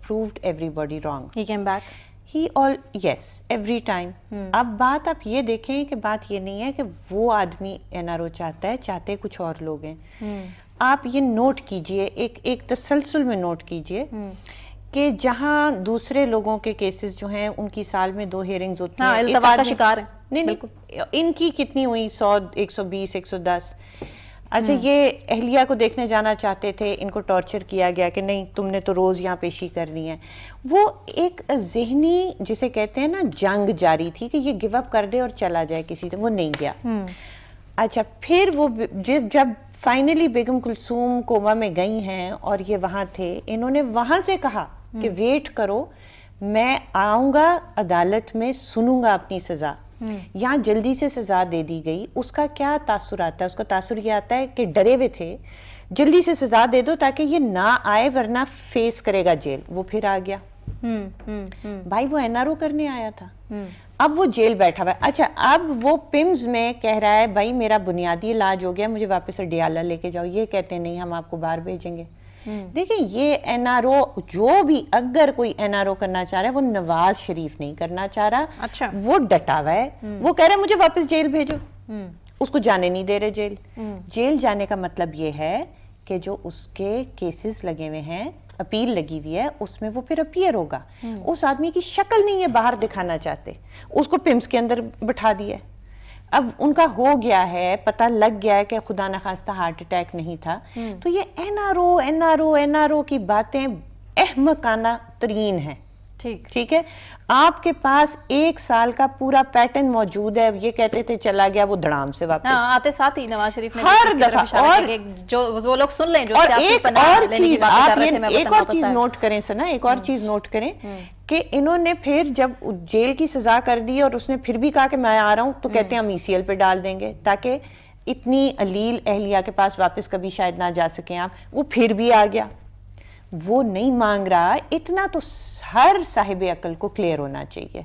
proved everybody wrong. He came back. Yes, every time. اب بات آپ یہ دیکھیں کہ بات یہ نہیں ہے کہ وہ آدمی NRO چاہتا ہے, چاہتے کچھ اور لوگ ہیں. آپ یہ نوٹ کیجئے, ایک تسلسل میں نوٹ کیجئے کہ جہاں دوسرے لوگوں کے کیسز جو ہیں ان کی سال میں 2 ہیئرنگز ہوتی ہیں, التوا کا شکار ہیں. نہیں, ان کی کتنی ہوئی, 100, 120, 110. اچھا, یہ اہلیہ کو دیکھنے جانا چاہتے تھے, ان کو ٹارچر کیا گیا کہ نہیں تم نے تو روز یہاں پیشی کرنی ہے. وہ ایک ذہنی جسے کہتے ہیں نا جنگ جاری تھی کہ یہ گیو اپ کر دے اور چلا جائے کسی سے, وہ نہیں گیا. اچھا, پھر وہ جب فائنلی بیگم کلثوم کوما میں گئی ہیں اور یہ وہاں تھے, انہوں نے وہاں سے کہا کہ ویٹ کرو, میں آؤں گا عدالت میں, سنوں گا اپنی سزا. یہاں جلدی سے سزا دے دی گئی. اس کا کیا تاثر آتا ہے؟ اس کا تاثر یہ آتا ہے کہ ڈرے ہوئے تھے, جلدی سے سزا دے دو تاکہ یہ نہ آئے ورنہ فیس کرے گا جیل. وہ پھر آ گیا. بھائی وہ NRO کرنے آیا تھا, اب وہ جیل بیٹھا ہوا ہے. اچھا, اب وہ پیمز میں کہہ رہا ہے بھائی میرا بنیادی علاج ہو گیا, مجھے واپس اڈیالہ لے کے جاؤ. یہ کہتے ہیں نہیں ہم آپ کو باہر بھیجیں گے. دیکھیں یہ NRO, جو بھی اگر کوئی NRO کرنا چاہ رہا ہے, وہ نواز شریف نہیں کرنا چاہ رہا. وہ ڈٹا ہوا ہے, وہ کہہ رہا ہے مجھے واپس جیل بھیجو. اس کو جانے نہیں دے رہے جیل. جیل جانے کا مطلب یہ ہے کہ جو اس کے کیسز لگے ہوئے ہیں, اپیل لگی ہوئی ہے, اس میں وہ پھر اپیئر ہوگا. اس آدمی کی شکل نہیں ہے باہر دکھانا چاہتے, اس کو پمس کے اندر بٹھا دیا. اب ان کا ہو گیا ہے, پتہ لگ گیا ہے کہ خدا نخواستہ ہارٹ اٹیک نہیں تھا. تو یہ NRO کی باتیں احمقانہ ترین ہیں. ٹھیک ہے, آپ کے پاس 1 سال کا پورا پیٹرن موجود ہے. یہ کہتے تھے چلا گیا, وہ دھڑام سے واپس آتے ساتھ ہی نواز شریف نے ہر دفعہ. اور جو وہ لوگ سن لیں جو ایک اور چیز آپ ایک اور چیز نوٹ کریں سنا, ایک اور چیز نوٹ کریں کہ انہوں نے پھر جب جیل کی سزا کر دی اور اس نے پھر بھی کہا کہ میں آ رہا ہوں, تو کہتے ہیں ہم ECL پہ ڈال دیں گے تاکہ اتنی علیل اہلیہ کے پاس واپس کبھی شاید نہ جا سکیں آپ. وہ پھر بھی آ گیا. وہ نہیں مانگ رہا. اتنا تو ہر صاحب عقل کو کلیئر ہونا چاہیے.